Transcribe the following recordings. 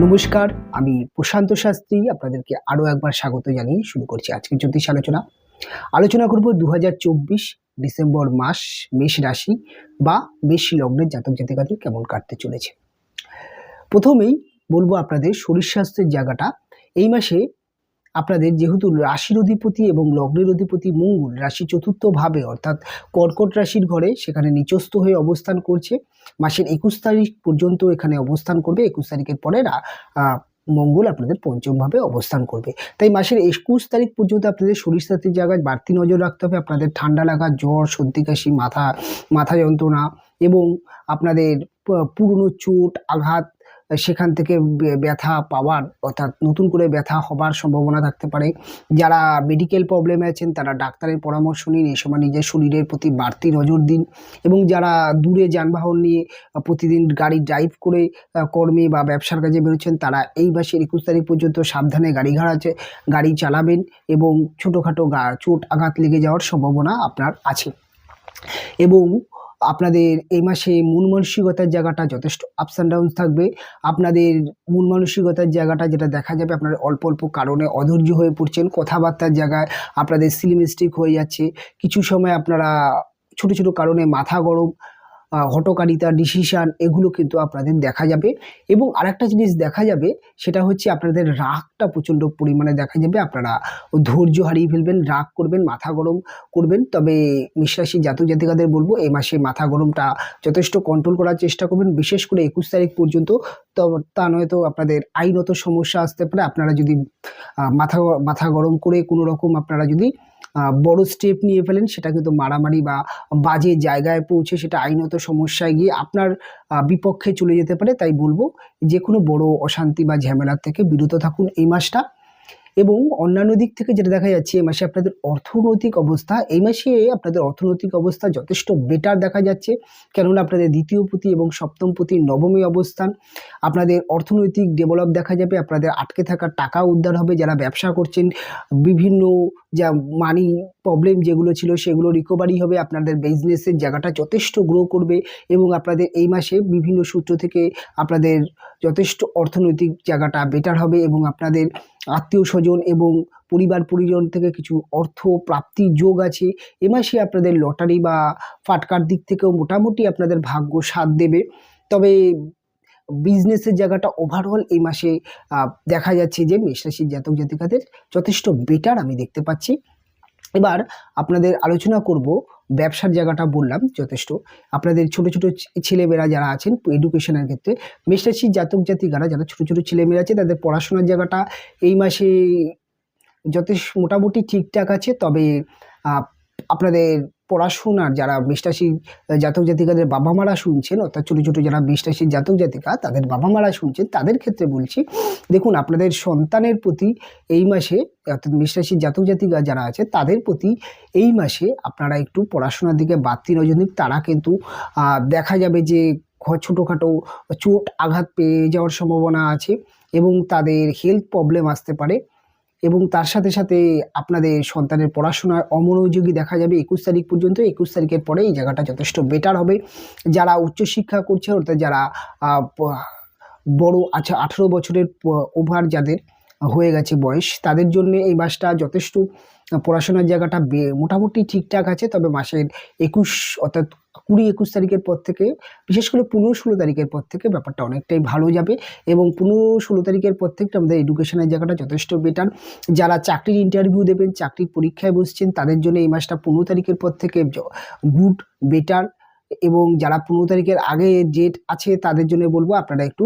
নমস্কার, আমি প্রশান্ত শাস্ত্রী আপনাদেরকে আরও একবার স্বাগত জানিয়ে শুরু করছি আজকের জ্যোতিষ আলোচনা করব 2024 ডিসেম্বর মাস মেষ রাশি বা মেষ লগ্নের জাতক জাতিকাদের কেমন কাটতে চলেছে। প্রথমেই বলবো আপনাদের শরীর স্বাস্থ্যের জায়গাটা এই মাসে আপনাদের যেহেতু রাশির অধিপতি এবং লগ্নের অধিপতি মঙ্গল রাশি চতুর্থ ভাবে অর্থাৎ কর্কট রাশির ঘরে সেখানে নিচস্থ হয়ে অবস্থান করছে। মাসের 21 তারিখ পর্যন্ত এখানে অবস্থান করবে। 21 তারিখের পরে মঙ্গল আপনাদের পঞ্চম ভাবে অবস্থান করবে। তাই মাসের 21 তারিখ পর্যন্ত আপনাদের শরীর স্বাস্থ্যের জায়গায় বাড়তি নজর রাখতে হবে। আপনাদের ঠান্ডা লাগা, জ্বর, সর্দি কাশি, মাথা যন্ত্রণা এবং আপনাদের পুরনো চোট আঘাত সেখান থেকে ব্যথা পাওয়ার অর্থাৎ নতুন করে ব্যথা হবার সম্ভাবনা থাকতে পারে। যারা মেডিকেল প্রবলেমে আছেন তারা ডাক্তারের পরামর্শ নিন। এই সময় নিজের শরীরের প্রতি বাড়তি নজর দিন এবং যারা দূরে যানবাহন নিয়ে প্রতিদিন গাড়ি ড্রাইভ করে কর্মে বা ব্যবসার কাজে বেরোচ্ছেন তারা এই মাসের 21 তারিখ পর্যন্ত সাবধানে গাড়ি চালাবেন এবং ছোটোখাটো চোট আঘাত লেগে যাওয়ার সম্ভাবনা আপনার আছে। এবং আপনাদের এই মাসে মন মানসিকতার জায়গাটা যথেষ্ট আপস অ্যান্ড ডাউন থাকবে। আপনাদের মন মানসিকতার জায়গাটা যেটা দেখা যাবে, আপনারা অল্প অল্প কারণে অধৈর্য হয়ে পড়ছেন, কথাবার্তার জায়গায় আপনাদের সিলি মিস্টেক হয়ে যাচ্ছে। কিছু সময় আপনারা ছোট ছোট কারণে মাথা গরম, হঠকারিতা, ডিসিশান এগুলো কিন্তু আপনাদের দেখা যাবে। এবং আরেকটা জিনিস দেখা যাবে সেটা হচ্ছে আপনাদের রাগটা প্রচণ্ড পরিমাণে দেখা যাবে। আপনারা ধৈর্য হারিয়ে ফেলবেন, রাগ করবেন, মাথা গরম করবেন। তবে মেষ রাশির জাতক জাতিকাদের বলবো এই মাসে মাথা গরমটা যথেষ্ট কন্ট্রোল করার চেষ্টা করবেন, বিশেষ করে 21 তারিখ পর্যন্ত। তা নয়তো আপনাদের আইনত সমস্যা আসতে পারে। আপনারা যদি মাথা গরম করে কোনো রকম আপনারা যদি বড় স্টেপ নিয়ে ফেলেন সেটা কিন্তু মারামারি বা বাজে জায়গায় পৌঁছে সেটা আইনত সমস্যায় গিয়ে আপনার বিপক্ষে চলে যেতে পারে। তাই বলবো যে কোনো বড় অশান্তি বা ঝামেলার থেকে বিরত থাকুন এই মাসটা। এবং অন্যান্য দিক থেকে যেটা দেখা যাচ্ছে এই মাসে আপনাদের অর্থনৈতিক অবস্থা যথেষ্ট বেটার দেখা যাচ্ছে। কেননা আপনাদের দ্বিতীয় পতি এবং সপ্তম পতি নবমী অবস্থান, আপনাদের অর্থনৈতিক ডেভেলপ দেখা যাবে। আপনাদের আটকে থাকা টাকা উদ্ধার হবে। যারা ব্যবসা করছেন বিভিন্ন যা মানি প্রবলেম যেগুলো ছিল সেগুলো রিকভারি হবে। আপনাদের বিজনেসের জায়গাটা যথেষ্ট গ্রো করবে এবং আপনাদের এই মাসে বিভিন্ন সূত্র থেকে আপনাদের যথেষ্ট অর্থনৈতিক জায়গাটা বেটার হবে এবং আপনাদের আত্মীয় স্বজন এবং পরিবার পরিজন থেকে কিছু অর্থ প্রাপ্তির যোগ আছে। এ মাসে আপনাদের লটারি বা ফাটকার দিক থেকেও মোটামুটি আপনাদের ভাগ্য সাথ দেবে। তবে বিজনেসের জায়গাটা ওভারঅল এই মাসে দেখা যাচ্ছে যে মেষ রাশির জাতক জাতিকাদের যথেষ্ট বেটার আমি দেখতে পাচ্ছি। এবার আপনাদের আলোচনা করব ব্যবসার জায়গাটা বললাম যথেষ্ট। আপনাদের ছোট ছোট ছেলেমেয়েরা যারা আছেন এডুকেশনের ক্ষেত্রে মেষ রাশির জাতক জাতিকারা যারা ছোট ছোট ছেলেমেয়েরা আছে তাদের পড়াশোনার জায়গাটা এই মাসে যথেষ্ট মোটামুটি ঠিকঠাক আছে। তবে আপনাদের পড়াশোনার যারা মেষ রাশির জাতক জাতিকাদের বাবা মারা শুনছেন, অর্থাৎ ছোটো ছোটো যারা মেষ রাশির জাতক জাতিকা তাদের বাবা মারা শুনছেন তাদের ক্ষেত্রে বলছি, দেখুন আপনাদের সন্তানের প্রতি এই মাসে অর্থাৎ মেষ রাশির জাতক জাতিকা যারা আছে তাদের প্রতি এই মাসে আপনারা একটু পড়াশোনার দিকে বাড়তি নজর দিন। তারা কিন্তু দেখা যাবে যে ছোটোখাটো চোট আঘাত পেয়ে যাওয়ার সম্ভাবনা আছে এবং তাদের হেলথ প্রবলেম আসতে পারে। এবং তার সাথে সাথে আপনাদের সন্তানের পড়াশোনায় অমনোযোগী দেখা যাবে 21 তারিখ পর্যন্ত। 21 তারিখের পরে এই জায়গাটা যথেষ্ট বেটার হবে। যারা উচ্চশিক্ষা করছে অর্থাৎ যারা বড় আছে 18 বছরের ওভার যাদের হয়ে গেছে বয়স তাদের জন্য এই মাসটা যথেষ্ট পড়াশোনার জায়গাটা মোটামুটি ঠিকঠাক আছে। তবে মাসের 21 অর্থাৎ 20-21 তারিখের পর থেকে বিশেষ করে 15-16 তারিখের পর থেকে ব্যাপারটা অনেকটাই ভালো যাবে এবং 15-16 তারিখের পর থেকে আমাদের এডুকেশনের জায়গাটা যথেষ্ট বেটার। যারা চাকরির ইন্টারভিউ দেবেন, চাকরির পরীক্ষায় বসছেন তাদের জন্য এই মাসটা 15 তারিখের পর থেকে গুড বেটার। এবং যারা 15 তারিখের আগে ডেট আছে তাদের জন্য বলবো আপনারা একটু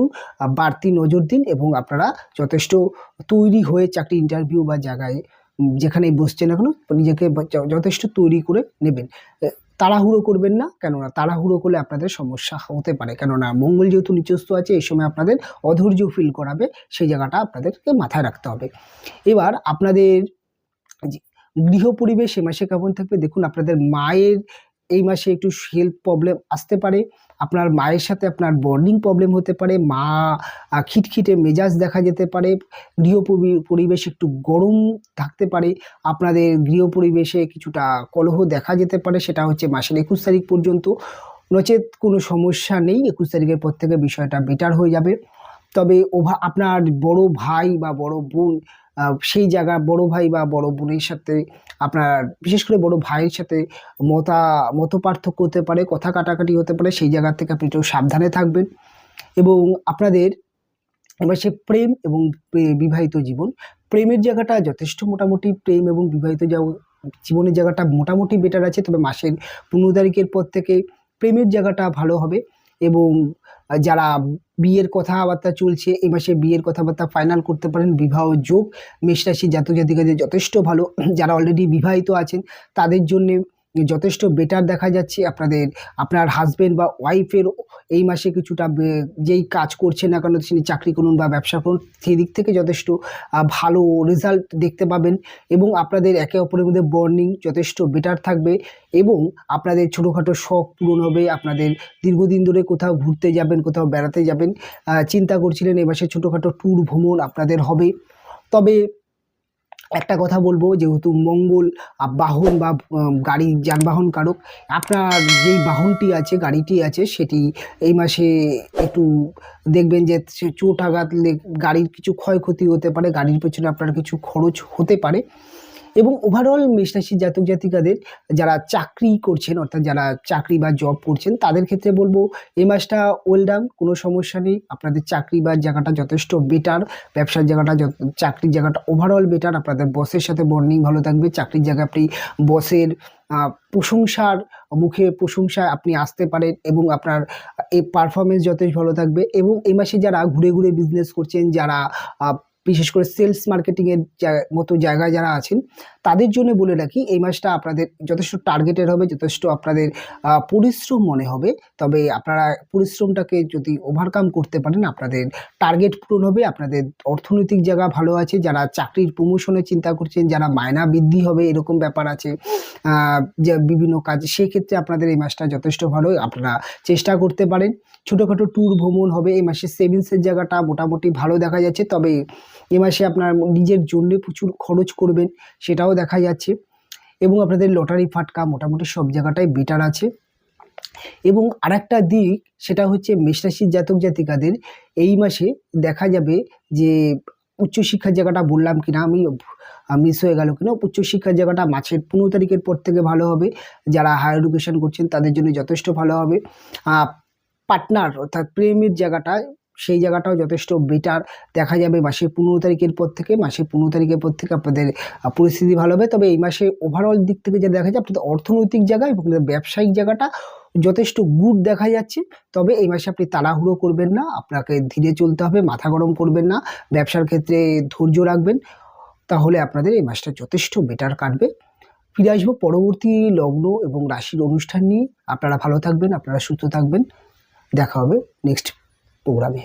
বাড়তি নজর দিন এবং আপনারা যথেষ্ট তৈরি হয়ে চাকরি ইন্টারভিউ বা জায়গায় যেখানে বসছেন এখনো নিজেকে যথেষ্ট তৈরি করে নেবেন। তাড়াহুড়ো করবেন না, কেননা তাড়াহুড়ো করলে আপনাদের সমস্যা হতে পারে। কেননা মঙ্গল যেহেতু নিচস্থ আছে এই সময় আপনাদের অধৈর্য ফিল করাবে, সেই জায়গাটা আপনাদেরকে মাথায় রাখতে হবে। এবার আপনাদের গৃহ পরিবেশ এ মাসে কেমন থাকবে দেখুন। আপনাদের মায়ের এই মাসে একটু হেলথ প্রবলেম আসতে পারে। আপনার মায়ের সাথে আপনার বন্ডিং প্রবলেম হতে পারে। মা খিটখিটে মেজাজ দেখা যেতে পারে। গৃহ পরিবেশ একটু গরম থাকতে পারে। আপনাদের গৃহ পরিবেশে কিছুটা কলহ দেখা যেতে পারে। সেটা হচ্ছে মাসের 21 তারিখ পর্যন্ত। নচেত কোনো সমস্যা নেই, 21 তারিখের পর থেকে বিষয়টা বেটার হয়ে যাবে। তবে আপনার বড় ভাই বা বড় বোন সেই জায়গা বড় ভাই বা বড় বোনের সাথে আপনার বিশেষ করে বড় ভাইয়ের সাথে মত পার্থক্য হতে পারে, কথা কাটাকাটি হতে পারে, সেই জায়গা থেকে আপনি একটু সাবধানে থাকবেন। এবং আপনাদের এবার সে প্রেম এবং বিবাহিত জীবন, প্রেমের জায়গাটা যথেষ্ট মোটামুটি, প্রেম এবং বিবাহিত জীবনের জায়গাটা মোটামুটি বেটার আছে। তবে মাসের 15 তারিখের পর থেকে প্রেমের জায়গাটা ভালো হবে এবং যারা বিয়ের কথাবার্তা চলছে এই মাসে বিয়ের কথাবার্তা ফাইনাল করতে পারেন। বিবাহ যোগ মেষ রাশি জাতক জাতিকাদের যথেষ্ট ভালো। যারা অলরেডি বিবাহিত আছেন তাদের জন্যে যথেষ্ট বেটার দেখা যাচ্ছে। আপনার হাজবেন্ড বা ওয়াইফের এই মাসে কিছুটা যেই কাজ করছেন না কেন, তিনি চাকরি করুন বা ব্যবসা করুন, সেই দিক থেকে যথেষ্ট ভালো রেজাল্ট দেখতে পাবেন এবং আপনাদের একে অপরের মধ্যে বন্ডিং যথেষ্ট বেটার থাকবে এবং আপনাদের ছোটোখাটো শখ পূরণ হবে। আপনাদের দীর্ঘদিন ধরে কোথাও ঘুরতে যাবেন, কোথাও বেড়াতে যাবেন চিন্তা করছিলেন, এই মাসে ছোটোখাটো ট্যুর ভ্রমণ আপনাদের হবে। তবে একটা কথা বলবো, যেহেতু মঙ্গল বাহন বা গাড়ি যানবাহন কারক, আপনার যেই বাহনটি আছে, গাড়িটি আছে, সেটি এই মাসে একটু দেখবেন যে চোট আঘাত গাড়ির কিছু ক্ষয়ক্ষতি হতে পারে, গাড়ির পেছনে আপনার কিছু খরচ হতে পারে। এবং ওভারঅল মেষ রাশির জাতক জাতিকাদের যারা চাকরি করছেন, অর্থাৎ যারা চাকরি বা জব করছেন, তাদের ক্ষেত্রে বলবো এই মাসটা ওয়েলডাউন, কোনো সমস্যা নেই। আপনাদের চাকরি বা জায়গাটা যথেষ্ট বেটার, ব্যবসার জায়গাটা চাকরির জায়গাটা ওভারঅল বেটার। আপনাদের বসের সাথে বন্ডিং ভালো থাকবে। চাকরির জায়গায় আপনি বসের প্রশংসার মুখে প্রশংসায় আপনি আসতে পারেন এবং আপনার এই পারফরমেন্স যথেষ্ট ভালো থাকবে। এবং এই মাসে যারা ঘুরে ঘুরে বিজনেস করছেন, যারা বিশেষ করে সেলস মার্কেটিংয়ের মতো জায়গায় যারা আছেন, তাদের জন্য বলে রাখি এই মাসটা আপনাদের যথেষ্ট টার্গেটের হবে, যথেষ্ট আপনাদের পরিশ্রম মনে হবে। তবে আপনারা পরিশ্রমটাকে যদি ওভারকাম করতে পারেন, আপনাদের টার্গেট পূরণ হবে। আপনাদের অর্থনৈতিক জায়গা ভালো আছে। যারা চাকরির প্রমোশনের চিন্তা করছেন, যারা মায়না বৃদ্ধি হবে এরকম ব্যাপার আছে যে বিভিন্ন কাজ, সেক্ষেত্রে আপনাদের এই মাসটা যথেষ্ট ভালো, আপনারা চেষ্টা করতে পারেন। ছোটোখাটো ট্যুর ভ্রমণ হবে। এই মাসে সেভিংসের জায়গাটা মোটামুটি ভালো দেখা যাচ্ছে। তবে এ মাসে আপনার নিজের জন্যে প্রচুর খরচ করবেন, সেটাও দেখা যাচ্ছে। এবং আপনাদের লটারি ফাটকা মোটামুটি সব জায়গাটাই বেটার আছে। এবং আরেকটা দিক, সেটা হচ্ছে মেষ রাশির জাতক জাতিকাদের এই মাসে দেখা যাবে যে উচ্চশিক্ষার জায়গাটা বললাম কিনা আমি, মিস হয়ে গেল কিনা, উচ্চশিক্ষার জায়গাটা মাসের 15 তারিখের পর থেকে ভালো হবে। যারা হায়ার এডুকেশন করছেন তাদের জন্য যথেষ্ট ভালো হবে। পার্টনার অর্থাৎ প্রেমের জায়গাটা, সেই জায়গাটাও যথেষ্ট বেটার দেখা যাবে মাসের 15 তারিখের পর থেকে। মাসের 15 তারিখের পর থেকে আপনাদের পরিস্থিতি ভালো হবে। তবে এই মাসে ওভারঅল দিক থেকে যা দেখা যায়, আপনাদের অর্থনৈতিক জায়গা এবং ব্যবসায়িক জায়গাটা যথেষ্ট গুড দেখা যাচ্ছে। তবে এই মাসে আপনি তাড়াহুড়ো করবেন না, আপনাকে ধীরে চলতে হবে, মাথা গরম করবেন না, ব্যবসার ক্ষেত্রে ধৈর্য রাখবেন, তাহলে আপনাদের এই মাসটা যথেষ্ট বেটার কাটবে। ফিরে আসবো পরবর্তী লগ্ন এবং রাশির অনুষ্ঠান নিয়ে। আপনারা ভালো থাকবেন, আপনারা সুস্থ থাকবেন। দেখা হবে নেক্সট প্রোগ্রামে।